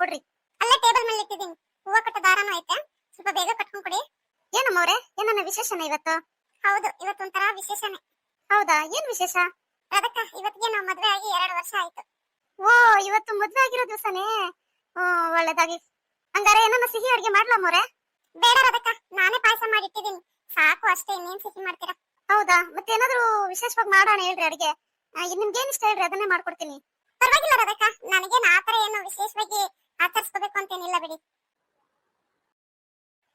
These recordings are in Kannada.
ಕೊಡ್ರಿ. ಅಲ್ಲೇ ಟೇಬಲ್ ಮೇಲೆ ಇಟ್ಟಿದ್ದೀನಿ. ಹೂವ ಕಟ್ಟ ದಾರನೂ ಐತೆ, ಸ್ವಲ್ಪ ಬೇಗ ಕಟ್ಕೊಂಡ್ ಕೊಡಿ. ಏನಮ್ಮವ್ರೆ, ಏನನ್ನ ವಿಶೇಷನ ಇವತ್ತು? ಹೌದು, ಇವತ್ತೊಂಥರ ವಿಶೇಷನೇ. ಹೌದಾ, ಏನ್ ವಿಶೇಷ? ಅದಕ್ಕ ಇವತ್ತಿಗೆ ನಾವು ಮದ್ವೆ ಆಗಿ 2 ವರ್ಷ ಆಯ್ತು. ಓ, ಇವತ್ತು ಮದ್ವೆ ಆಗಿರೋ ದಿವಸನೇ. ಒಳ್ಳೇದಾಗಿ. ಹಂಗಾರೆ ಏನನ್ನ ಸಿಹಿ ಅಡ್ಗೆ ಮಾಡ್ಲಮ್ಮವ್ರೆ? ಬೇಡ ಅದಕ್ಕ, ನಾನೇ ಪಾಯಸ ಮಾಡಿಟ್ಟಿದ್ದೀನಿ, ಸಾಕು ಅಷ್ಟೇ. ಇನ್ನೇನ್ ಸಿಹಿ ಮಾಡ್ತೀರಾ? ಹೌದಾ, ಮತ್ತೇನಾದ್ರೂ ವಿಶೇಷವಾಗಿ ಮಾಡೋಣ ಹೇಳ್ರಿ ಅಡ್ಗೆ. ನಿಮ್ಗೇನ್ ಇಷ್ಟ ಹೇಳ್ರಿ, ಅದನ್ನೇ ಮಾಡ್ಕೊಡ್ತೀನಿ. ಪರವಾಗಿಲ್ಲ ಅದಕ್ಕ, ನನಗೇನು ಆತರ ಏನು ವಿಶೇಷವಾಗಿ ಆಚರಿಸ್ಕೋಬೇಕು ಅಂತೇನಿಲ್ಲ ಬಿಡಿ.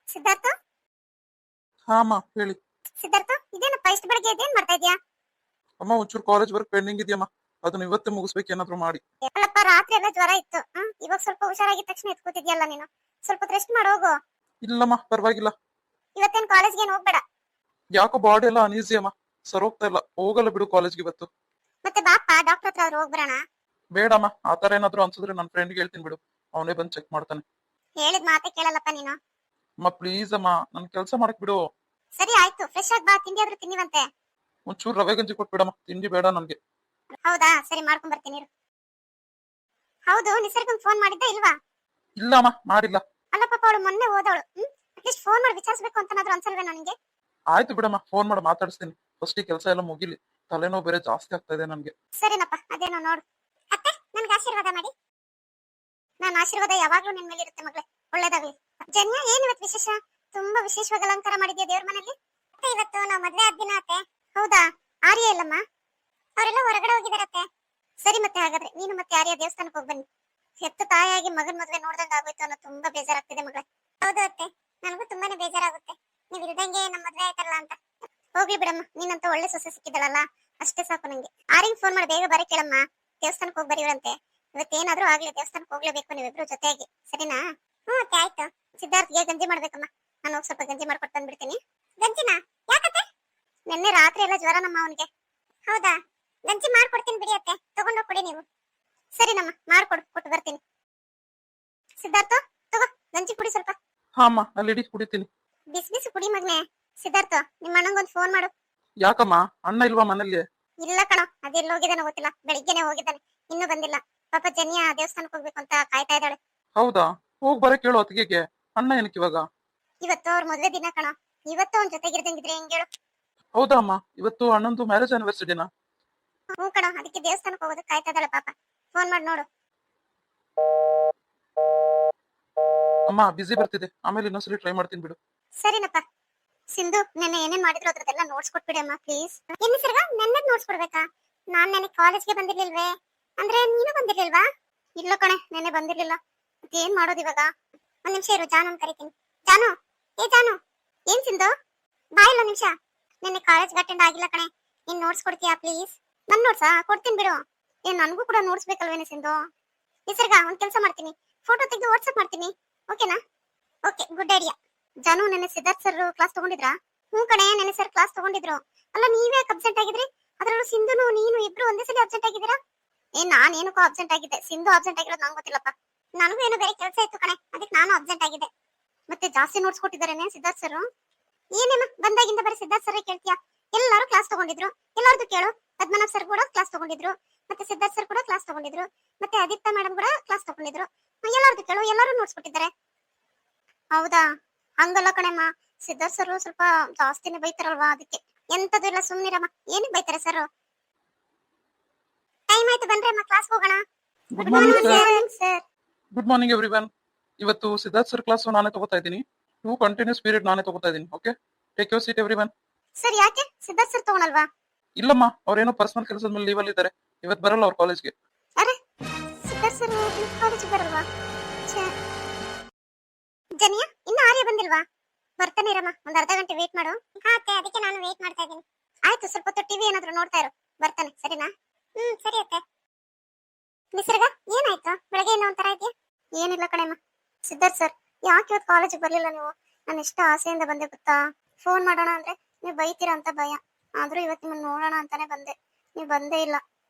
ಸಿದ್ಧಾರ್ಥ, ಹಾ ಅಮ್ಮ ಹೇಳಿ. ಸಿದ್ಧಾರ್ಥ, ಇದೇನಪ್ಪ ಇಷ್ಟು ಬೆಳಗ್ಗೆ ಇದೇನ್ ಮಾಡ್ತಾ ಇದ್ಯಾ? ಅಮ್ಮ ಒಂಚೂರು ಕಾಲೇಜ್ ವರ್ಕ್ ಪೆಂಡಿಂಗ್ ಇದೆಯಮ್ಮ, ಅದನ್ನ ಇವತ್ತೇ ಮುಗಿಸ್ಬೇಕು ಏನಾದ್ರು ಮಾಡಿ. ಅಲ್ಲಪ್ಪ, ರಾತ್ರಿ ಎಲ್ಲ ಜ್ವರ ಇತ್ತು. ಇವಾಗ ಸ್ವಲ್ಪ ಹುಷಾರಾಗಿದ ತಕ್ಷಣ ಎತ್ಕೋತಿದ್ಯಲ್ಲ ನೀನು. ಸ್ವಲ್ಪ ರೆಸ್ಟ್ ಮಾಡಿ ಹೋಗು. ಇಲ್ಲಮ್ಮ ಪರವಾಗಿಲ್ಲ. ಇವತ್ತೇನ್ ಕಾಲೇಜ್ಗೆ ಏನು ಹೋಗ್ಬೇಡ. ಯಾಕೋ ಬಾಡಿ ಎಲ್ಲ ಅನೀಸಿ ಅಮ್ಮ, ಸರ್ ಹೋಗ್ತಾ ಇಲ್ಲ. ಹೋಗಲ್ಲ ಬಿಡು ಕಾಲೇಜ್ಗೆ ಇವತ್ತು. ಮತ್ತೆ ಬಾಪ, ಡಾಕ್ಟರ್ ಹತ್ರ ಹೋಗ್ಬರೋಣ. ಬೇಡಮ್ಮ, ಆತರ ಏನಾದ್ರು ಅನ್ಸಿದ್ರೆ ನನ್ನ ಫ್ರೆಂಡ್ಗೆ ಹೇಳ್ತೀನಿ ಬಿಡು, ಅವನೇ ಬಂದು ಚೆಕ್ ಮಾಡ್ತಾನೆ. ಹೇಳಿದ ಮಾತೆ ಕೇಳಲ್ಲಪ್ಪ ನೀನು. ಅಮ್ಮ ಪ್ಲೀಸ್ ಅಮ್ಮ, ನನ್ ಕೆಲಸ ಮಾಡಕ್ ಬಿಡು. ಸರಿ ಆಯ್ತು, ಫ್ರೆಶ್ ಆಗಿ ಬಾ, ತಿಂಡಿ ಆದ್ರೂ ತಿನ್ನಿವಂತೆ. ಒಂಚೂರು ರವೆ ಗಂಜಿ ಕೊಟ್ಬಿಡಮ್ಮ, ತಿಂಡಿ ಬೇಡ ನನ್ಗೆ. ಹೌದಾ, ಸರಿ ಮಾಡ್ಕೊಂಡ್ ಬರ್ತೀನಿ ಇರು. ಹೌದು, ನಿಸರ್ಗಂಗ್ ಫೋನ್ ಮಾಡಿದ್ದ ಇಲ್ವಾ? ಇಲ್ಲ ಅಮ್ಮ ಮಾಡಿಲ್ಲ. ಅಲ್ಲ ಪಾಪ, ಅವಳು ಮೊನ್ನೆ ಹೋದವಳು. ಅಟ್ಲೀಸ್ಟ್ ಫೋನ್ ಮಾಡಿ ವಿಚಾರಿಸಬೇಕು ಅಂತನಾದ್ರೂ ಅನ್ಸಲ್ವೇನೋ ನಿಂಗೆ? ಆಯ್ತು ಬಿಡಮ್ಮ, ಫೋನ್ ಮಾಡಿ ಮಾತಾಡಿಸ್ತೀನಿ. ಫಸ್ಟ್ ಈ ಕೆಲಸ ಎಲ್ಲ ಮುಗಿಲಿ, ತಲೆನೋವು ಬೇರೆ ಜಾಸ್ತಿ ಆಗ್ತಾ ಇದೆ ನನ್ಗೆ. ಸರಿನಪ್ಪ, ಅದೇನೋ ನೋಡು. ಅತ್ತೆ, ನನ್ಗೆ ಆಶೀರ್ವಾದ ಮಾಡಿ. ನನ್ನ ಆಶೀರ್ವಾದ ಯಾವಾಗ್ಲೂ ನಿನ್ ಮೇಲೆ ಇರುತ್ತೆ ಮಗಳೇ, ಒಳ್ಳೇದಾಗ್ಲಿ. ಜನ್ಯ, ಏನ್ ಇವತ್ತು ವಿಶೇಷ? ತುಂಬಾ ವಿಶೇಷವಾಗಿ ಅಲಂಕಾರ ಮಾಡಿದ್ಯಾ ದೇವ್ರ ಮನೇಲಿ. ಅತ್ತೆ, ಇವತ್ತು ನಾವು ಮದ್ವೆ ಆದ ದಿನ ಅತ್ತೆ. ಹೌದಾ, ಆರ್ಯ ಇಲ್ಲಮ್ಮ? ಅವರೆಲ್ಲ ಹೊರಗಡೆ ಹೋಗಿದಾರತ್ತೆ. ಸರಿ, ಮತ್ತೆ ಹಾಗಾದ್ರೆ ನೀನು ಮತ್ತೆ ಆರ್ಯ ದೇವಸ್ಥಾನಕ್ಕೆ ಹೋಗಿ ಬನ್ನಿ. ಹೆತ್ತ ತಾಯಿಯಾಗಿ ಮಗನ್ ಮದ್ವೆ ನೋಡ್ದಂಗ ಆಗೋಯ್ತು ಅನ್ನೋ ತುಂಬಾ ಬೇಜಾರಾಗ್ತಿದೆ ಮಗಳೇ. ಹೌದು ಅತ್ತೆ, ನನಗೂ ತುಂಬಾನೇ ಬೇಜಾರಾಗುತ್ತೆ, ನೀವ್ ಇಲ್ದಂಗೆ ನಮ್ಮ ಮದ್ವೆ ಆಯ್ತಲ್ಲ ಅಂತ. ಹೋಗ್ಲಿ ಬಿಡಮ್ಮ, ನೀನಂತ ಒಳ್ಳೆ ಸೊಸೆ ಸಿಕ್ಕಿದಳಲ್ಲ, ಅಷ್ಟೇ ಸಾಕು ನಂಗೆ. ಆರ್ಯಂಗ್ ಫೋನ್ ಮಾಡಿ ಬೇಗ ಬರೀ ಕೇಳಮ್ಮ, ದೇವಸ್ಥಾನಕ್ಕೆ ಹೋಗಿ ಬರೀವ್ರಂತೆ. ಇವತ್ತೇನಾದ್ರೂ ಆಗ್ಲಿ, ದೇವಸ್ಥಾನಕ್ಕೆ ಹೋಗ್ಲೇಬೇಕು ನೀವಿಬ್ರು ಜೊತೆಯಾಗಿ, ಸರಿನಾ? ಅತ್ತೆ ಆಯ್ತು. ಸಿದ್ಧಾರ್ಥ್ಗೆ ಗಂಜಿ ಮಾಡ್ಬೇಕಮ್ಮ, ನಾನು ಹೋಗಿ ಸ್ವಲ್ಪ ಗಂಜಿ ಮಾಡ್ಕೊಟ್ಟು ಬಂದ್ಬಿಡ್ತೀನಿ. ಗಂಜಿನಾ? ಯಾಕತ್ತೆ? ನಿನ್ನೆ ರಾತ್ರಿ ಎಲ್ಲ ಜ್ವರ ನಮ್ಮ ಅವನಿಗೆ. ಹೌದಾ, ಗಂಜಿ ಮಾಡ್ಕೊಡ್ತೀನಿ ಬಿಡಿ ಅತ್ತೆ, ತಗೊಂಡೋಗಿ ಕೊಡಿ ನೀವು. ಸರಿ ನಮ್ಮ, ಕೊಟ್ಟು ಬರ್ತೀನಿ. ಸಿದ್ಧಾರ್ಥ, ತಗೋ ಗಂಜಿ ಕುಡಿ ಸ್ವಲ್ಪ. ಹಾ ಅಮ್ಮ, ಅಲ್ಲಿ ಕುಡಿತೀನಿ. ಬಿಸಿ ಬಿಸಿ ಕುಡಿ ಮಗ್ನೆ. ಸಿದ್ಧಾರ್ಥ, ನಿಮ್ಮ ಅಣ್ಣಂಗೊಂದು ಫೋನ್ ಮಾಡು. ಯಾಕಮ್ಮ, ಅಣ್ಣ ಇಲ್ವಾ ಮನೇಲಿ? ಇಲ್ಲ ಕಣೋ, ಅದೆಲ್ಲ ಹೋಗಿದ್ದಾನೆ ಗೊತ್ತಿಲ್ಲ, ಬೆಳಿಗ್ಗೆನೆ ಹೋಗಿದ್ದಾನೆ, ಇನ್ನೂ ಬಂದಿಲ್ಲ. ಪಾಪ ಜನ್ಯ ದೇವಸ್ಥಾನಕ್ಕೆ ಹೋಗ್ಬೇಕು ಅಂತ ಕಾಯ್ತಾ ಇದ್ದಾಳೆ. ಹೌದಾ, ಹೋಗ್ ಬರ ಕೇಳು ಅತ್ತಿಗೆಗೆ. ಅಣ್ಣ ಏನಕ್ಕೆ ಇವಾಗ? ಇವತ್ತು ಅವ್ರ ಮದ್ವೆ ದಿನ ಕಣೋ, ಇವತ್ತು ಅವ್ನ ಜೊತೆಗಿರ್ದಂಗಿದ್ರೆ ಹೆಂಗ್ ಹೇಳು? ಹೌದಾ ಅಮ್ಮ, ಇವತ್ತು ಅಣ್ಣಂದು ಮ್ಯಾರೇಜ್ ಆನಿವರ್ಸರಿನಾ? ಹ್ಞೂ ಕಣೋ, ಅದಕ್ಕೆ ದೇವಸ್ಥಾನಕ್ಕೆ ಹೋಗೋದಕ್ಕೆ ಕಾಯ್ತಾ ಇದ್ದಾಳೆ ಪಾಪ. ಫೋನ್ ಮಾಡಿ ನೋಡು. ಅಮ್ಮ ಬಿಸಿ ಬರ್ತಿದೆ, ಆಮೇಲೆ ಇನ್ನೊಂದ್ಸಲಿ ಟ್ರೈ ಮಾಡ್ತೀನಿ ಬಿಡು. ಸರಿನಪ್ಪ. ಸಿಂಧು, ನೆನ್ನೆ ಏನೇನ್ ಮಾಡಿದ್ರು ಅದ್ರದ್ದೆಲ್ಲ ನೋಟ್ಸ್ ಕೊಟ್ಬಿಡಿ ಅಮ್ಮ ಪ್ಲೀಸ್. ಏನ್ ಸರ್ಗ ನೆನ್ನೆ ನೋಟ್ಸ್ ಕೊಡ್ಬೇಕಾ? ನಾನ್ ನೆನ್ನೆ ಕಾಲೇಜ್ಗೆ ಬಂದಿರ್ಲಿಲ್ವೇ? ಅಂದ್ರೆ ನೀನು ಬಂದಿರ್ಲಿಲ್ವಾ? ಇಲ್ಲ ಕಣೆ, ನೆನ್ನೆ ಬಂದಿರ್ಲಿಲ್ಲ. ಏನ್ ಮಾಡೋದು ಇವಾಗ? ಒಂದ್ ನಿಮಿಷ ಇರು, ಜಾನು ಕರಿತೀನಿ. ಜಾನು, ಏ ಜಾನು. ಏನ್ ಸಿಂಧು? ಬಾ ಇಲ್ಲ ನಿಮಿಷ. ನೆನ್ನೆ ಕಾಲೇಜ್ಗೆ ಅಟೆಂಡ್ ಆಗಿಲ್ಲ ಕಣೆ, ನೀನ್ ನೋಟ್ಸ್ ಕೊಡ್ತೀಯಾ ಪ್ಲೀಸ್? ನನ್ ನೋಟ್ಸಾ? ಕೊಡ್ತೀನಿ ಬಿಡು. ನನ್ಗೂ ಕೂಡ ನೋಟ್ಸ್ ಬೇಕಲ್ವೇನೆ ಸಿಂಧು? ನಿಸರ್ಗ, ಒಂದ್ ಕೆಲಸ ಮಾಡ್ತೀನಿ, ಫೋಟೋ ತೆಗೆದು ವಾಟ್ಸ್ಆಪ್ ಮಾಡ್ತೀನಿ, ಓಕೆನಾ? Okay, good idea. ಜಾನು, ನೆನ್ನೆ ಸಿದ್ಧಾರ್ಥ್ ಸರ್ ಕ್ಲಾಸ್ ತಗೊಂಡಿದ್ರಾ? ಹ್ಞೂ ಕಣೆ, ನೆನ್ನೆ ಸರ್ ಕ್ಲಾಸ್ ತಗೊಂಡಿದ್ರು. ಅಲ್ಲ, ನೀವೇ ಅಬ್ಸೆಂಟ್ ಆಗಿದ್ರಿ? ಅದ್ರಲ್ಲೂ ಸಿಂಧುನು ನೀನು ಇಬ್ರು ಒಂದೇ ಸಲ ಅಬ್ಸೆಂಟ್ ಆಗಿದ್ದೀರಾ? ನಾನ್ ಏನಕ್ಕೋ ಅಬ್ಸೆಂಟ್ ಆಗಿದ್ದೆ, ಸಿಂಧು ಅಬ್ಸೆಂಟ್ ಆಗಿರೋದು ನಂಗೆ ಗೊತ್ತಿಲ್ಲಪ್ಪ. ನನಗೂ ಏನೋ ಬೇರೆ ಕೆಲಸ ಇತ್ತು ಕಣೆ, ಅದಕ್ಕೆ ನಾನು ಅಬ್ಸೆಂಟ್ ಆಗಿದ್ದೆ. ಮತ್ತೆ ಜಾಸ್ತಿ ನೋಟ್ಸ್ ಕೊಟ್ಟಿದ್ದಾರೇನೆ ಸಿದ್ಧಾರ್ಥ್ ಸರ್? ಏನೇನು ಬಂದಾಗಿಂದ ಬರೀ ಸಿದ್ಧಾರ್ಥ್ ಸರ್ ಕೇಳ್ತೀಯಾ? ಎಲ್ಲರೂ ಕ್ಲಾಸ್ ತಗೊಂಡಿದ್ರು, ಎಲ್ಲಾರ್ದು ಕೇಳು. ಪದ್ಮನಾಭ್ ಸರ್ ಕೂಡ ಕ್ಲಾಸ್ ತಗೊಂಡಿದ್ರು, ಮತ್ತೆ ಸಿದ್ಧಾರ್ಥ್ ಸರ್ ಕೂಡ ಕ್ಲಾಸ್ ತಗೊಂಡಿದ್ರು, ಮತ್ತೆ ಆದಿತ್ಯ ಮೇಡಮ್ ಕೂಡ ಕ್ಲಾಸ್ ತಗೊಂಡಿದ್ರು. ಎಲ್ಲಾರ್ದು ಕೇಳು, ಎಲ್ಲರೂ ನೋಟ್ಸ್ ಕೊಟ್ಟಿದ್ದಾರೆ. ಹೌದಾ? ಹಂಗಲ್ಲ ಕಣಮ್ಮ, ಸಿದ್ಧಾರ್ಥ್ ಸರ್ ಸ್ವಲ್ಪ ಜಾಸ್ತಿನೇ ಬೈತಾರಲ್ವಾ, ಅದಕ್ಕೆ. ಎಂತದು ಇಲ್ಲ, ಸುಮ್ನಿರಮ್ಮ. ಏನಕ್ಕೆ ಬೈತಾರೆ ಸರ್? ಟೈಮ್ ಆಯ್ತು, ಬನ್ರಿ ಅಮ್ಮ, ಕ್ಲಾಸ್ ಹೋಗೋಣ. Good morning sir. Good morning everyone. ಇವತ್ತು ಸಿದ್ಧಾರ್ಥ್ ಸರ್ ಕ್ಲಾಸ್ ನಾನೇ ತಗೋತಾ ಇದ್ದೀನಿ. 2 ಕಂಟಿನ್ಯೂಸ್ ಪೀರಿಯಡ್ ನಾನೇ ತಗೋತಾ ಇದ್ದೀನಿ. Okay, take your seat everyone. Sir, ಯಾಕೆ ಸಿದ್ಧಾರ್ಥ್ ಸರ್ ತಗೊಳಲ್ವಾ? ಇಲ್ಲಮ್ಮ, ಅವ್ರೇನೋ ಪರ್ಸನಲ್ ಕೆಲಸದ ಮೇಲೆ ಲೀವ್ ಅಲ್ಲಿ ಇದ್ದಾರೆ, ಇವತ್ತು ಬರಲ್ಲ ಅವ್ರ ಕಾಲೇಜ್ಗೆ. ಅರೆ, ಸಿದ್ಧಾರ್ಥ್ ಸರ್ ಕಾಲೇಜಿಗೆ ಬರಲ್ವಾ? ಜನಿಯಾ, ಇನ್ನು ಆರ್ಯ ಬಂದಿಲ್ವಾ? ಬರ್ತಾನೆ ಇರಮ್ಮ, ಒಂದ್ ಅರ್ಧ ಗಂಟೆ ವೇಟ್ ಮಾಡು. ಹಾ ಅತ್ತೆ, ಅದಕ್ಕೆ ನಾನು ವೇಟ್ ಮಾಡ್ತಾ ಇದ್ದೀನಿ. ಆಯ್ತು, ಸ್ವಲ್ಪ ಹೊತ್ತು ಟಿವಿ ಏನಾದ್ರು ನೋಡ್ತಾ ಇರು, ಬರ್ತಾನೆ, ಸರಿನಾ? ಸರಿ ಅತ್ತೆ. ನಿಸರ್ಗ, ಏನಾಯ್ತು? ಬೆಳಗ್ಗೆ ಏನೋ ಒಂಥರ ಇದೆಯಾ? ಏನಿಲ್ಲ ಕಣೆಮ್ಮ. ಸಿದ್ಧಾರ್ಥ್ ಸರ್, ಯಾಕೆ ಇವತ್ತು ಕಾಲೇಜಿಗೆ ಬರ್ಲಿಲ್ಲ ನೀವು? ನಾನು ಎಷ್ಟು ಆಸೆಯಿಂದ ಬಂದೆ ಗೊತ್ತಾ? ಫೋನ್ ಮಾಡೋಣ ಅಂದ್ರೆ ನೀವು ಬೈತೀರಾ ಅಂತ ಭಯ, ಆದ್ರೂ ಇವತ್ತು ನಿಮ್ಮನ್ನ ನೋಡೋಣ ಅಂತಾನೆ ಬಂದೆ, ನೀವು ಬಂದೇ ಇಲ್ಲ.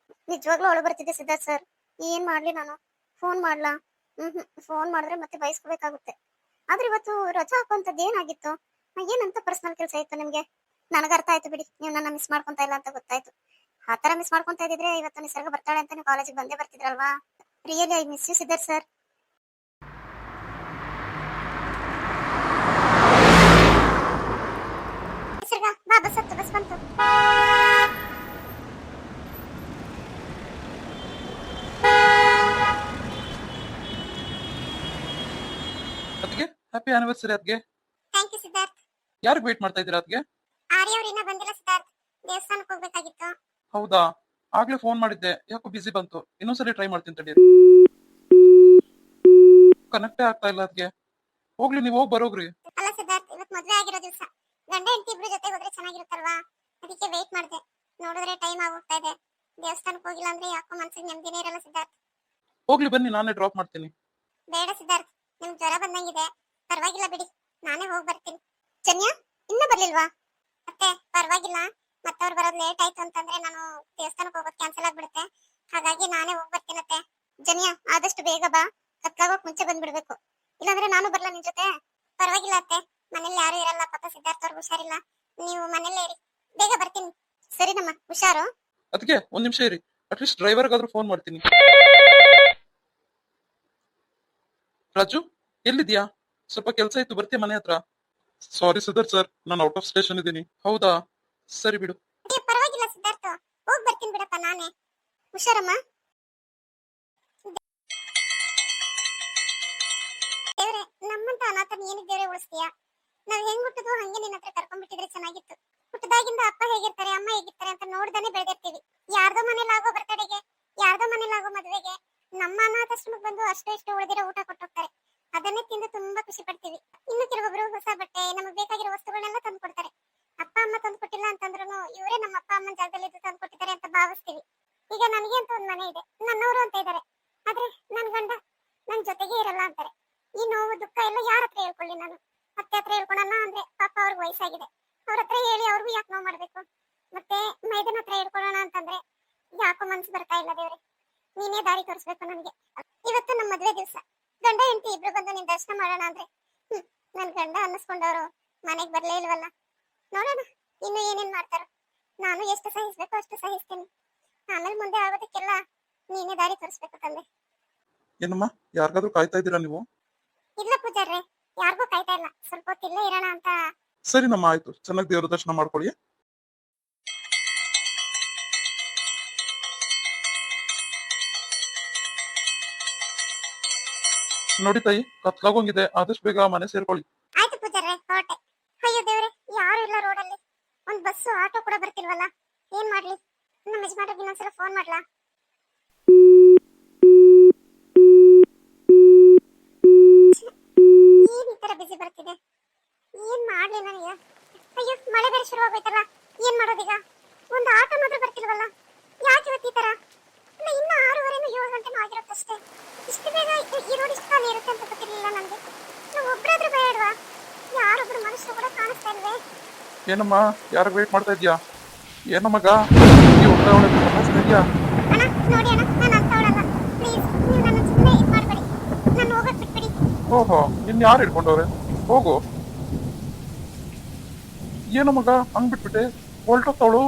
ನಿಜವಾಗ್ಲೂ ಅಳು ಬರ್ತಿದ್ದೆ ಸಿದ್ಧಾರ್ಥ್ ಸರ್. ಏನ್ ಮಾಡ್ಲಿ ನಾನು? ಫೋನ್ ಮಾಡ್ಲಾ? ಫೋನ್ ಮಾಡಿದ್ರೆ ಮತ್ತೆ ಬಯಸ್ಕೋಬೇಕಾಗುತ್ತೆ. ಆದ್ರೆ ಇವತ್ತು ರಜಾ ಹಾಕುವಂತದ್ದು ಏನಾಗಿತ್ತು? ಏನಂತ ಪರ್ಸನಲ್ ಕೆಲಸ ಇತ್ತು ನಿಮ್ಗೆ? ನನಗ ಅರ್ಥ ಆಯ್ತು ಬಿಡಿ, ನೀವು ನನ್ನ ಮಿಸ್ ಮಾಡ್ಕೊಂತ ಇಲ್ಲ ಅಂತ ಗೊತ್ತಾಯ್ತು. ಆತರ ಮಿಸ್ ಮಾಡ್ಕೊಂತ ಇದ್ರೆ ಇವತ್ತು ನಿಸರ್ಗ ಬರ್ತಾಳೆ ಅಂತ ನೀವು ಕಾಲೇಜಿಗೆ ಬಂದೇ ಬರ್ತಿದ್ರಲ್ವಾ? Really I miss you Siddharth sir. Bus ಹತ್ತು, ಬಸ್ ಬಂತು. ಅದಕ್ಕೆ ಹ್ಯಾಪಿ ಆನಿವರ್ಸರಿ ಅದಕ್ಕೆ. Thank you Siddharth. ಯಾರಿಗೆ ವೇಟ್ ಮಾಡ್ತಾ ಇದ್ದೀರಾ ಅದಕ್ಕೆ? ಆರ್ಯ ಅವ್ರು ಇನ್ನೂ ಬಂದಿಲ್ಲ ಸಿದ್ಧಾರ್ಥ್, ದೇವಸ್ಥಾನಕ್ಕೆ ಹೋಗ್ಬೇಕಾಗಿತ್ತು. ಹೌದಾ, ಆಗ್ಲೇ ಫೋನ್ ಮಾಡಿದ್ದೆ, ಯಾಕೋ ಬಿಸಿ ಬಂತು. ಇನ್ನೊಂದ್ಸಲಿ ಟ್ರೈ ಮಾಡ್ತೀನಿ ತಡಿ. ಕನೆಕ್ಟೇ ಆಗ್ತಾ ಇಲ್ಲ ಅದಕ್ಕೆ. ಹೋಗ್ಲಿ, ನೀವು ಹೋಗಿ ಬರೋಗ್ರಿ. ಅಲ್ಲ ಸಿದ್ಧಾರ್ಥ್, ಇವತ್ತು ಮದುವೆ ಆಗಿರೋ ದಿವಸ, ಗಂಡ ಹೆಂಡತಿ ಇಬ್ರು ಜೊತೆ ಹೋದ್ರೆ ಚೆನ್ನಾಗಿರುತ್ತಲ್ವಾ, ಅದಕ್ಕೆ ವೇಟ್ ಮಾಡಿದೆ. ನೋಡಿದ್ರೆ ಟೈಮ್ ಆಗೋಗ್ತಾ ಇದೆ, ದೇವಸ್ಥಾನಕ್ಕೆ ಹೋಗಿಲ್ಲ ಅಂದ್ರೆ ಯಾಕೋ ಮನ್ಸಿಗೆ ನೆಮ್ಮದಿನೇ ಇರಲ್ಲ ಸಿದ್ಧಾರ್ಥ್. ಹೋಗ್ಲಿ ಬನ್ನಿ, ನಾನೇ ಡ್ರಾಪ್ ಮಾಡ್ತೀನಿ. ಬೇಡ ಸಿದ್ಧಾರ್ಥ್, ನಿಮ್ಗೆ ಜ್ವರ ಬಂದಂಗಿದೆ, ಪರವಾಗಿಲ್ಲ ಬಿಡಿ, ನಾನೇ ಹೋಗಿ ಬರ್ತೀನಿ. ಜನ್ಯ ಇನ್ನೂ ಬರ್ಲಿಲ್ವಾ? ಮತ್ತೆ ಪರವಾಗಿಲ್ಲ, ಮತ್ತವ್ರು ಬರೋದು ಲೇಟ್ ಆಯ್ತು ಅಂತಂದ್ರೆ ನಾನು ದೇವಸ್ಥಾನಕ್ಕೆ ಹೋಗೋದು ಕ್ಯಾನ್ಸಲ್ ಆಗ್ಬಿಡುತ್ತೆ, ಹಾಗಾಗಿ ನಾನೇ ಹೋಗಿ ಬರ್ತೀನತ್ತೆ. ಜನ್ಯ ಆದಷ್ಟು ಬೇಗ ಬಾ, ಕತ್ಲಾಗೋಕ್ ಮುಂಚೆ ಬಂದ್ಬಿಡ್ಬೇಕು, ಇಲ್ಲಾಂದ್ರೆ ನಾನು ಬರಲ್ಲ ನಿನ್ ಜೊತೆ. ಪರವಾಗಿಲ್ಲ ಅತ್ತೆ, ಮನೇಲಿ ಯಾರು ಇರಲ್ಲ, ಪಾಪ ಸಿದ್ಧಾರ್ಥ ಅವ್ರಿಗೆ ಹುಷಾರಿಲ್ಲ, ನೀವು ಮನೇಲೇ ಇರಿ, ಬೇಗ ಬರ್ತೀನಿ. ಸರಿನಮ್ಮ, ಹುಷಾರು. ಅದಕ್ಕೆ ಒಂದ್ ನಿಮಿಷ ಇರಿ, ಅಟ್ಲೀಸ್ಟ್ ಡ್ರೈವರ್ಗಾದ್ರೂ ಫೋನ್ ಮಾಡ್ತೀನಿ. ರಾಜು, ಎಲ್ಲಿದ್ಯಾ? ಸ್ವಲ್ಪ ಕೆಲಸ ಇತ್ತು, ಬರ್ತೀಯ ಮನೆ ಹತ್ರ? ಸಾರಿ ಸಿದ್ಧಾರ್ಥ್ ಸರ್, ನಾನು ಔಟ್ ಆಫ್ ಸ್ಟೇಷನ್ ಇದ್ದೀನಿ. ಹೌದಾ, ಸರಿ ಬಿಡು. ಪರವಾಗಿಲ್ಲ ಸಿದ್ಧಾರ್ಥ, ಹೋಗಿ ಬರ್ತೀನಿ ಬಿಡಪ್ಪ ನಾನೇ. ಹುಷಾರಮ್ಮ. ದೇವ್ರೆ, ನಮ್ಮಂತ ಅನಾಥನ ಏನಕ್ಕೆ ದೇವ್ರೆ ಉಳಿಸ್ತೀಯಾ? ನಾವ್ ಹೆಂಗ್ ಹುಟ್ಟಿದ್ವು ಹಂಗೆ ನಿನ್ನ ಹತ್ರ ಕರ್ಕೊಂಡ್ಬಿಟ್ಟಿದ್ರೆ ಚೆನ್ನಾಗಿತ್ತು. ಹುಟ್ಟದಾಗಿಂದ ಅಪ್ಪ ಹೇಗಿರ್ತಾರೆ, ಅಮ್ಮ ಹೇಗಿರ್ತಾರೆ ಅಂತ ನೋಡ್ದಾನೆ ಬೆಳೆದಿರ್ತೀವಿ. ಯಾರ್ದೋ ಮನೇಲಾಗೋ ಬರ್ತಡೆಗೆ, ಯಾರ್ದೋ ಮನೇಲಾಗೋ ಮದುವೆಗೆ ನಮ್ಮ ಅನಾಥಾಶ್ರಮಕ್ಕೆ ಬಂದು ಅಷ್ಟು ಇಷ್ಟು ಉಳಿದಿರೋ ಊಟ ಕೊಟ್ಟೋಗ್ತಾರೆ. ಅದನ್ನೇ ತಿಂದು ತುಂಬಾ ಖುಷಿ ಪಡ್ತೀವಿ. ಇನ್ನು ಕೆಲವೊಬ್ರು ಹೊಸ ಬಟ್ಟೆ, ನಮಗೆ ಬೇಕಾಗಿರೋ ವಸ್ತುಗಳನ್ನೆಲ್ಲ ತಂದು ಕೊಡ್ತಾರೆ. ಅಪ್ಪ ಅಮ್ಮ ತಂದು ಕೊಟ್ಟಿಲ್ಲ ಅಂತಂದ್ರೂ ಇವರೇ ನಮ್ಮ ಅಪ್ಪ ಅಮ್ಮನ ಜಾಗದಲ್ಲಿ ಇದ್ದು ತಂದು ಕೊಟ್ಟಿದ್ದಾರೆ ಅಂತ ಭಾವಿಸ್ತೀವಿ. ಈಗ ನನಗೆ ಅಂತ ಒಂದ್ ಮನೆ ಇದೆ, ನನ್ನವರು ಅಂತ ಇದ್ದಾರೆ, ಆದ್ರೆ ನನ್ ಗಂಡ ನನ್ ಜೊತೆಗೆ ಇರಲ್ಲ ಅಂತಾರೆ. ಈ ನೋವು ದುಃಖ ಎಲ್ಲ ಯಾರ ಹತ್ರ ಹೇಳ್ಕೊಳ್ಳಿ ನಾನು? ಅತ್ತೆ ಹತ್ರ ಹೇಳ್ಕೊಳೋಣ ಅಂದ್ರೆ ಪಾಪ ಅವ್ರಿಗೆ ವಯಸ್ಸಾಗಿದೆ, ಅವ್ರ ಹತ್ರ ಹೇಳಿ ಅವ್ರಿಗೂ ಯಾಕೆ ನೋವು ಮಾಡ್ಬೇಕು? ಮತ್ತೆ ಮೈದನ ಹತ್ರ ಹೇಳ್ಕೊಳ್ಳೋಣ ಅಂತಂದ್ರೆ ಯಾಕೋ ಮನ್ಸು ಬರ್ತಾ ಇಲ್ಲ. ದೇವ್ರೆ, ನೀನೇ ದಾರಿ ತೋರಿಸ್ಬೇಕು ನನ್ಗೆ. ಇವತ್ತು ನಮ್ಮ ಮದ್ವೆ ದಿವಸ, ಗಂಡ ಹೆಂಡತಿ ಇಬ್ರು ಬಂದು ನಿನ್ ದರ್ಶನ ಮಾಡೋಣ ಅಂದ್ರೆ ನನ್ ಗಂಡ ಅನ್ನಿಸ್ಕೊಂಡವ್ರು ಮನೆಗ್ ಬರ್ಲೇ ಇಲ್ವಲ್ಲ. ನೋಡೋಣ ಇನ್ನು ಏನೇನ್ ಮಾಡ್ತಾರ. ನಾನು ಎಷ್ಟು ಸಹಿಸ್ಬೇಕು ಅಷ್ಟು ಸಹಿಸ್ತೀನಿ, ಆಮೇಲೆ ಮುಂದೆ ಆಗೋದಕ್ಕೆಲ್ಲ ನೀನೇ ದಾರಿ ತೋರಿಸ್ಬೇಕು ತಂದೆ. ಏನಮ್ಮ, ಯಾರಿಗಾದ್ರೂ ಕಾಯ್ತಾ ಇದ್ದೀರಾ ನೀವು? ಇಲ್ಲ ಪೂಜಾರ್ರೆ, ಯಾರಿಗೂ ಕಾಯ್ತಾ ಇಲ್ಲ, ಸ್ವಲ್ಪ ಹೊತ್ತಿಲ್ಲೇ ಇರೋಣ ಅಂತ. ಸರಿನಮ್ಮ, ಆಯ್ತು, ಚೆನ್ನಾಗಿ ದೇವ್ರ ದರ್ಶನ ಮಾಡ್ಕೊಳ್ಳಿ. ನೋಡಿ ತಾಯಿ, ಕತ್ಲಾಗೋಂಗಿದೆ, ಆದಷ್ಟು ಬೇಗ ಮನೆ ಸೇರ್ಕೊಳ್ಳಿ. ಆಯ್ತು ಪೂಜಾರ್ರೆ, ಹೊರಟೆ. ಅಯ್ಯೋ ದೇವ್ರೆ, ಯಾರು ಇಲ್ಲ ರೋಡಲ್ಲಿ, ಒಂದ್ ಬಸ್ಸು ಆಟೋ ಕೂಡ ಬರ್ತಿಲ್ವಲ್ಲ, ಏನ್ ಮಾಡ್ಲಿ? ನಮ್ಮ ಯಜಮಾನ್ರಿಗೆ ಇನ್ನೊಂದ್ಸಲ ಫೋನ್ ಮಾಡ್ಲಾ? ಏನ್ ಈ ತರ ಬಿಸಿ ಬರ್ತಿದೆ, ಏನ್ ಮಾಡ್ಲಿ ನನಗೆ? ಅಯ್ಯೋ, ಮಳೆ ಬೇರೆ ಶುರು ಆಗೋಯ್ತಲ್ಲ, ಏನ್ ಮಾಡೋದೀಗ? ಒಂದ್ ಆಟೋ ಮಾತ್ರ ಬರ್ತಿಲ್ವಲ್ಲ, ಯಾಕೆ ಇವತ್ತು ಈ ತರ? ಇನ್ನು 6:30 7 ಗಂಟೆನೂ ಆಗಿರುತ್ತಷ್ಟೇ, ಇಷ್ಟು ಬೇಗ ಈ ರೋಡ್ ಇಷ್ಟು ಖಾಲಿ ಇರುತ್ತೆ ಅಂತ ಗೊತ್ತಿರ್ಲಿಲ್ಲ ನನಗೆ. ನಾವು ಒಬ್ರಾದ್ರೂ ಬೇಡವಾ? ಯಾರೊಬ್ರು ಮನುಷ್ಯರು ಕೂಡ ಕಾಣಿಸ್ತಾ ಇಲ್ವೇ? ಏನಮ್ಮ, ಯಾರಿಗೆ ವೇಟ್ ಮಾಡ್ತಾ ಇದ್ಯಾ? ಏನೋ ಮಗ, ಈ ಒಳ್ಳೆ ಒಳ್ಳೆ ಕಾಣಿಸ್ತಾ ಇದ್ಯಾ? ಅಣ್ಣ ನೋಡಿ ಅಣ್ಣ, ನಾನು ಅಂತವಳಲ್ಲ, ಪ್ಲೀಸ್ ನೀವು ನನ್ನ ಸುಮ್ಮನೆ ಇದು ಮಾಡಬೇಡಿ, ನಾನು ಹೋಗಕ್ ಬಿಟ್ಬಿಡಿ. ಓಹೋ, ನಿನ್ ಯಾರು ಹಿಡ್ಕೊಂಡವ್ರೆ? ಹೋಗು. ಏನೋ ಮಗ, ಹಂಗ್ ಬಿಟ್ಬಿಟ್ಟೆ, ಹೊಲ್ಟೋಗ್ತಾವಳು.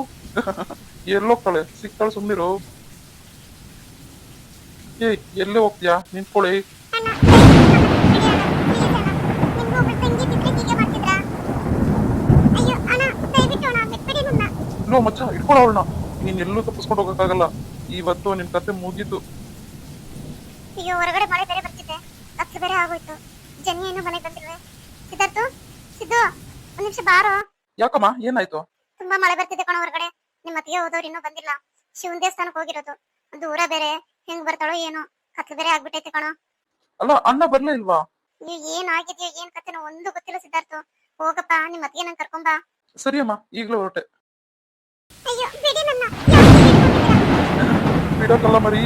ಎಲ್ಲೋಗ್ತಾಳೆ? ಸಿಗ್ತಾಳೆ, ಸುಮ್ನಿರು. ಏಯ್, ಎಲ್ಲೇ ಹೋಗ್ತೀಯಾ? ನಿಂತ್ಕೊಳ್ಳಿ. ಅಣ್ಣ ಪ್ಲೀಸ್ ಅಣ್ಣ, ನಿಮ್ಗೂ ಒಬ್ಳು ತಂಗಿ ಬಿಟ್ರೆ ಹೀಗೆ ಮಾಡ್ತಿದ್ರಾ? ಅಯ್ಯೋ ಅಣ್ಣ, ದಯವಿಟ್ಟು ಅಣ್ಣ ಬಿಟ್ಬಿಡಿ ನನ್ನ. ಇಲ್ಲೋ ಮಚ್ಚ, ಇಟ್ಕೊಳ್ಳೋಳನ್ನ. ನೀನ್ ಎಲ್ಲೂ ತಪ್ಪಿಸ್ಕೊಂಡು ಹೋಗಕ್ಕಾಗಲ್ಲ, ಇವತ್ತು ನಿನ್ ಕತೆ ಮುಗೀತು. ಅಯ್ಯೋ, ಹೊರಗಡೆ ಮಳೆ ಬೇರೆ ಬರ್ತಿದೆ, ಕತ್ಲು ಬೇರೆ ಆಗೋಯ್ತು, ಜನ್ಯ ಏನು ಮನೆಗೆ ಬಂದಿಲ್ವೇ? ಸಿದ್ಧಾರ್ಥ, ಸಿದ್ದು, ಒಂದ್ ನಿಮಿಷ ಬಾರೋ. ಯಾಕಮ್ಮ, ಏನಾಯ್ತು? ತುಂಬಾ ಮಳೆ ಬರ್ತಿದೆ ಕಣ ಹೊರಗಡೆ, ನಿಮ್ ಅತ್ತಿಗೆ ಹೋದವ್ರು ಇನ್ನೂ ಬಂದಿಲ್ಲ, ಶಿವನ್ ದೇವಸ್ಥಾನಕ್ಕೆ ಹೋಗಿರೋದು, ದೂರ ಬೇರೆ, ಹೆಂಗ್ ಬರ್ತಾಳೋ ಏನೋ, ಕತ್ಲು ಬೇರೆ ಆಗ್ಬಿಟ್ಟೈತೆ ಕಣ. ಅಲ್ಲ, ಅಣ್ಣ ಬರ್ಲೇ ಇಲ್ವಾ? ಏನ್ ಆಗಿದ್ಯೋ ಏನ್ ಕತೆನೋ ಒಂದು ಗೊತ್ತಿಲ್ಲ ಸಿದ್ಧಾರ್ಥ, ಹೋಗಪ್ಪ ನಿಮ್ ಅತ್ತಿಗೆ ನಂಗೆ ಕರ್ಕೊಂಬಾ. ಸರಿ ಅಮ್ಮ, ಈಗ್ಲೇ ಹೊರಟೆ. ಅಯ್ಯೋ ಬಿಡಿ ನನ್ನ, ಯಾಕೆ ಹಿಡ್ಕೊಂಡಿದ್ದೀರಾ? ಬಿಡೋಕಲ್ಲ ಮರಿ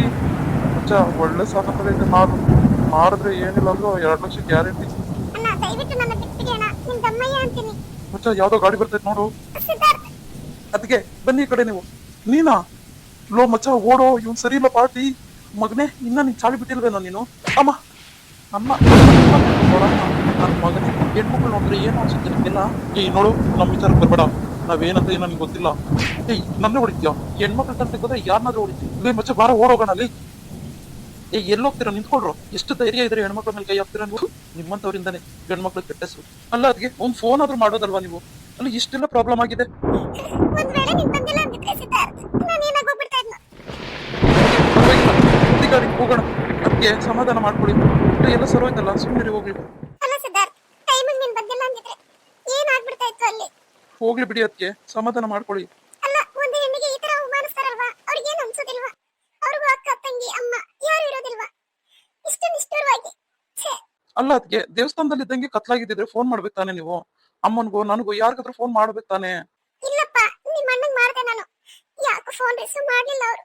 ಮಚ್ಚ, ಒಳ್ಳೆ ಸಾಕತ್ತೈತೆ. ಮಾರಿದ್ರೆ ಏನಿಲ್ಲ ಅಂದ್ರೂ 2 ಲಕ್ಷ ಗ್ಯಾರಂಟಿ. ಅಣ್ಣ ದಯವಿಟ್ಟು ನನ್ನ ಬಿಟ್ಬಿಡಿ ಅಣ್ಣ, ನಿಮ್ ದಮ್ಮಯ್ಯ ಅಂತೀನಿ. ಮಚ್ಚ, ಯಾವ್ದೋ ಗಾಡಿ ಬರ್ತೈತೆ ನೋಡು. ಸಿದ್ಧಾರ್ಥ, ಅದಕ್ಕೆ ಬನ್ನಿ ಈ ಕಡೆ. ನೀವು ನೀನಾ? ಲೋ ಮಚ್ಚ, ಓಡೋ, ಇವ್ನ್ ಸರಿ ಇಲ್ಲ ಪಾರ್ಟಿ. ಮಗನೇ, ಇನ್ನ ನೀನ್ ಚಾಳಿ ಬಿಟ್ಟಿಲ್ವೇನೋ ನೀನು? ಅಮ್ಮ, ಅಮ್ಮ, ನನ್ನ ಮಗನೇ, ಹೆಣ್ಮಕ್ಳು ನೋಡಿದ್ರೆ ಏನು ಅನ್ಸುತ್ತೆ ನಿಮ್ಗೆಲ್ಲ? ಏಯ್ ನೋಡು, ನಮ್ಮ ವಿಚಾರಕ್ಕೆ ಬರ್ಬೇಡ, ನಾವೇನಂತ ಏನೋ ನಿನ್ಗೆ ಗೊತ್ತಿಲ್ಲ. ಏಯ್, ನನ್ನೇ ಹೊಡಿತೀಯ? ಹೆಣ್ಮಕ್ಳು ತಂತ ಹೋದ್ರೆ ಯಾರನ್ನಾದ್ರೂ ಹೊಡಿತೀವಿ. ಲೇ ಮಚ್ಚ, ಬಾರ ಓಡೋಗೋಣ ಅಲ್ಲಿ. ಏಯ್, ಎಲ್ಲೋಗ್ತೀರಾ? ನಿಂತ್ಕೊಳ್ರು. ಎಷ್ಟು ಧೈರ್ಯ ಇದ್ರೆ ಹೆಣ್ಮಕ್ಳ ಮೇಲೆ ಕೈ ಹಾಕ್ತೀರಾ ನೀವು? ನಿಮ್ಮಂತವ್ರಿಂದಾನೆ ಗಂಡ್ಮಕ್ಳು ಕೆಟ್ಟ ಹೆಸರು. ಅಲ್ಲ, ಅದಕ್ಕೆ ಒಂದ್ ಫೋನ್ ಆದ್ರೂ ಮಾಡೋದಲ್ವಾ ನೀವು? ಅಲ್ಲ ಇಷ್ಟೆಲ್ಲ ಪ್ರಾಬ್ಲಮ್ ಆಗಿದೆ. ಒಂದ್ ವೇಳೆ ನೀನ್ ಬಂದಿಲ್ಲ ಅಂದಿದ್ರೆ ಸಿದ್ಧಾರ್ಥ್ ನಾನು ಏನಾಗೋಗ್ಬಿಡ್ತಾ ಇದ್ನ. ಪರವಾಗಿಲ್ಲ, ಗಾಡಿ ಹೋಗೋಣ. ಅದಕ್ಕೆ ಸಮಾಧಾನ ಮಾಡ್ಕೊಳ್ಳಿ. ಎಲ್ಲ ಸರೋಯ್ತಲ್ಲ, ಸುಮ್ಮನೆ ಹೋಗ್ಲಿ. ಅಲ್ಲ ಸಿದ್ಧಾರ್ಥ್, ಟೈಮಿಗೆ ನೀನ್ ಬಂದಿಲ್ಲ ಅಂದಿದ್ರೆ ಏನಾಗ್ಬಿಡ್ತಾ ಇತ್ತು ಅಲ್ಲಿ. ಹೋಗ್ಲಿ ಬಿಡಿ, ಅದಕ್ಕೆ ಸಮಾಧಾನ ಮಾಡ್ಕೊಳ್ಳಿ. ಅಲ್ಲ, ಒಂದು ಹೆಣ್ಣಿಗೆ ಈ ತರ ಅವಮಾನಿಸ್ತಾರಲ್ವಾ, ಅವ್ರಿಗೆ ಏನ್ ಅನ್ಸೋದಿಲ್ವಾ? ಅವ್ರಿಗೂ ಅಕ್ಕ ತಂಗಿ ಅಮ್ಮ ಯಾರು ಇರೋದಿಲ್ವಾ? ಇಷ್ಟು ನಿಷ್ಠುರವಾಗಿ. ಛೇ. ಅಲ್ಲ ಅದಕ್ಕೆ ದೇವಸ್ಥಾನದಲ್ಲಿ ಇದ್ದಂಗೆ ಕತ್ಲಾಗಿದ್ದಿದ್ರೆ ಫೋನ್ ಮಾಡ್ಬೇಕು ತಾನೆ ನೀವು. ಅಮ್ಮನ್ಗೋ ನನಗೂ ಯಾರಿಗಾದ್ರೂ ಫೋನ್ ಮಾಡ್ಬೇಕು ತಾನೆ. ಇಲ್ಲಪ್ಪ, ನಿಮ್ಮ ಅಣ್ಣಂಗ್ ಮಾಡ್ದೆ ನಾನು. ಯಾಕೆ ಫೋನ್ ರಿಸೀವ್ ಮಾಡ್ಲಿಲ್ಲ ಅವರು?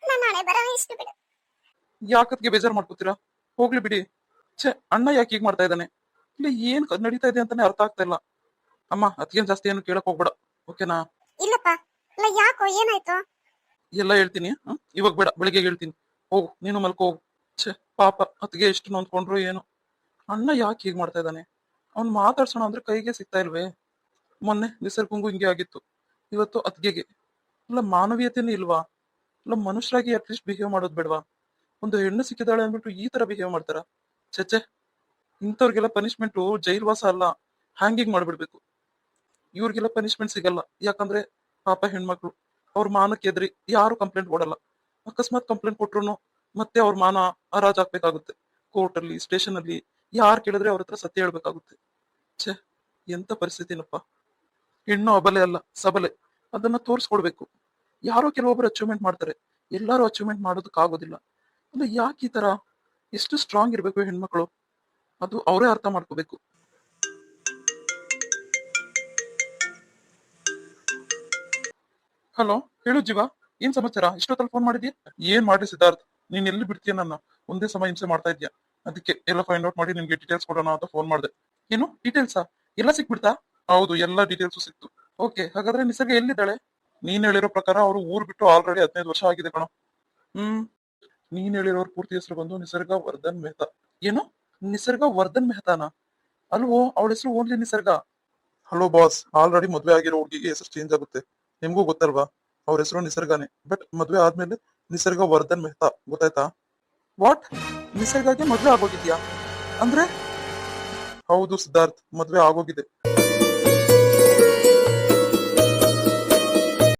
ನನ್ನ ಹಣೆ ಬರ ಇಷ್ಟು ಬಿಡು. ಯಾಕತ್ಗೆ ಬೇಜಾರ್ ಮಾಡ್ಕೋತೀರಾ? ಹೋಗ್ಲಿ ಬಿಡಿ. ಛೇ, ಅಣ್ಣ ಯಾಕೆ ಹೀಗ್ ಮಾಡ್ತಾ ಇದ್ದಾನೆ? ಇಲ್ಲಿ ಏನ್ ನಡೀತಾ ಇದೆ ಅಂತಾನೆ ಅರ್ಥ ಆಗ್ತಾ ಇಲ್ಲ. ಅಮ್ಮ ಅದ್ಗೇನ್ ಜಾಸ್ತಿ ಏನು ಕೇಳಕ್ ಹೋಗ್ಬೇಡ, ಓಕೆನಾ? ಇಲ್ಲಪ್ಪ. ಅಲ್ಲ ಯಾಕೋ, ಏನಾಯ್ತು? ಎಲ್ಲ ಹೇಳ್ತೀನಿ. ಇವಾಗ ಬೇಡ, ಬೆಳಿಗ್ಗೆ ಹೇಳ್ತೀನಿ. ಹೋಗು, ನೀನು ಮಲ್ಕೋ ಹೋಗು. ಛೇ, ಪಾಪ ಅತ್ಗೆ ಎಷ್ಟು ನೊಂದ್ಕೊಂಡ್ರು ಏನು. ಅಣ್ಣ ಯಾಕೆ ಹೀಗ್ ಮಾಡ್ತಾ ಇದ್ದಾನೆ? ಅವ್ನ್ ಮಾತಾಡ್ಸೋಣ ಅಂದ್ರೆ ಕೈಗೆ ಸಿಗ್ತಾ ಇಲ್ವೇ? ಮೊನ್ನೆ ನಿಸರ್ಗಂಗೂ ಹಿಂಗೆ ಆಗಿತ್ತು, ಇವತ್ತು ಅತ್ಗೆಗೆ. ಇಲ್ಲ ಮಾನವೀಯತೆನೇ ಇಲ್ವಾ? ಇಲ್ಲ ಮನುಷ್ಯರಾಗಿ ಅಟ್ಲೀಸ್ಟ್ ಬಿಹೇವ್ ಮಾಡೋದು ಬೇಡವಾ? ಒಂದು ಹೆಣ್ಣು ಸಿಕ್ಕಿದಾಳೆ ಅಂದ್ಬಿಟ್ಟು ಈ ತರ ಬಿಹೇವ್ ಮಾಡ್ತಾರ? ಚೇಚೆ, ಇಂಥವ್ರಿಗೆಲ್ಲ ಪನಿಷ್ಮೆಂಟು ಜೈಲ್ವಾಸ ಅಲ್ಲ, ಹ್ಯಾಂಗಿಂಗ್ ಮಾಡ್ಬಿಡ್ಬೇಕು. ಇವ್ರಿಗೆಲ್ಲ ಪನಿಷ್ಮೆಂಟ್ ಸಿಗಲ್ಲ, ಯಾಕಂದ್ರೆ ಪಾಪ ಹೆಣ್ಮಕ್ಳು. ಅವ್ರ ಮಾನಕ್ಕೆ ಎದ್ರಿ ಯಾರು ಕಂಪ್ಲೇಂಟ್ ಕೊಡಲ್ಲ. ಅಕಸ್ಮಾತ್ ಕಂಪ್ಲೇಂಟ್ ಕೊಟ್ರು ಮತ್ತೆ ಅವ್ರ ಮಾನ ಹರಾಜ್ ಹಾಕ್ಬೇಕಾಗುತ್ತೆ. ಕೋರ್ಟ್ ಅಲ್ಲಿ, ಸ್ಟೇಷನ್ ಅಲ್ಲಿ ಯಾರು ಕೇಳಿದ್ರೆ ಅವ್ರ ಹತ್ರ ಸತ್ಯ ಹೇಳ್ಬೇಕಾಗುತ್ತೆ. ಛೇ, ಎಂತ ಪರಿಸ್ಥಿತಿನಪ್ಪ. ಹೆಣ್ಣು ಅಬಲೆ ಅಲ್ಲ, ಸಬಲೆ. ಅದನ್ನ ತೋರಿಸ್ಕೊಡ್ಬೇಕು. ಯಾರೋ ಕೆಲವೊಬ್ರು ಅಚೀವ್ಮೆಂಟ್ ಮಾಡ್ತಾರೆ, ಎಲ್ಲಾರು ಅಚೀವ್ಮೆಂಟ್ ಮಾಡೋದಕ್ಕಾಗೋದಿಲ್ಲ. ಅಂದ್ರೆ ಯಾಕೆ ಈ ತರ? ಎಷ್ಟು ಸ್ಟ್ರಾಂಗ್ ಇರ್ಬೇಕು ಹೆಣ್ಮಕ್ಳು, ಅದು ಅವರೇ ಅರ್ಥ ಮಾಡ್ಕೋಬೇಕು. ಹಲೋ, ಹೇಳು ಜೀವ, ಏನ್ ಸಮಾಚಾರ? ಇಷ್ಟೊತ್ತಲ್ಲಿ ಫೋನ್ ಮಾಡಿದ್ಯಾ? ಏನ್ ಮಾಡಿ ಸಿದ್ಧಾರ್ಥ್, ನೀನ್ ಎಲ್ಲಿ ಬಿಡ್ತೀಯ ನನ್ನ? ಒಂದೇ ಸಮಯ ಹಿಂಸೆ ಮಾಡ್ತಾ ಇದ್ಯಾ. ಅದಕ್ಕೆ ಎಲ್ಲ ಫೈಂಡ್ ಔಟ್ ಮಾಡಿ ನಿನ್ಗೆ ಡೀಟೇಲ್ಸ್ ಕೊಡೋಣ ಅಂತ ಫೋನ್ ಮಾಡಿದೆ. ಏನು ಡೀಟೇಲ್ಸಾ? ಎಲ್ಲ ಸಿಕ್ಬಿಡ್ತಾ? ಹೌದು, ಎಲ್ಲ ಡೀಟೇಲ್ಸ್ ಸಿಕ್ತು. ಓಕೆ, ಹಾಗಾದ್ರೆ ನಿಸರ್ಗ ಎಲ್ಲಿದ್ದಾಳೆ? ನೀನ್ ಹೇಳಿರೋ ಪ್ರಕಾರ ಅವರು ಊರ್ ಬಿಟ್ಟು ಆಲ್ರೆಡಿ 15 ವರ್ಷ ಆಗಿದೆ ಕಣೋ. ನೀನ್ ಹೇಳಿರೋರ್ ಪೂರ್ತಿ ಹೆಸರು ಬಂದು ನಿಸರ್ಗ ವರ್ಧನ್ ಮೆಹ್ತಾ. ಏನು, ನಿಸರ್ಗ ವರ್ಧನ್ ಮೆಹ್ತಾನಾ? ಅಲ್ವೋ, ಅವಳ ಹೆಸರು ಓನ್ಲಿ ನಿಸರ್ಗ. ಹಲೋ ಬಾಸ್, ಆಲ್ರೆಡಿ ಮದ್ವೆ ಆಗಿರೋ ಹುಡುಗಿಗೆ ಹೆಸರು ಚೇಂಜ್ ಆಗುತ್ತೆ, ನಿಮ್ಗೂ ಗೊತ್ತಲ್ವಾ? ಅವ್ರ ಹೆಸರು ನಿಸರ್ಗಾನೆ, ಬಟ್ ಮದ್ವೆ ಆದ್ಮೇಲೆ ನಿಸರ್ಗ ವರ್ಧನ್ ಮೆಹ್ತಾ, ಗೊತ್ತಾಯ್ತಾ? ವಾಟ್? ನಿಸರ್ಗಾಗೆ ಮದ್ವೆ ಆಗೋಗಿದ್ಯಾ ಅಂದ್ರೆ? ಹೌದು ಸಿದ್ಧಾರ್ಥ್, ಮದ್ವೆ ಆಗೋಗಿದೆ.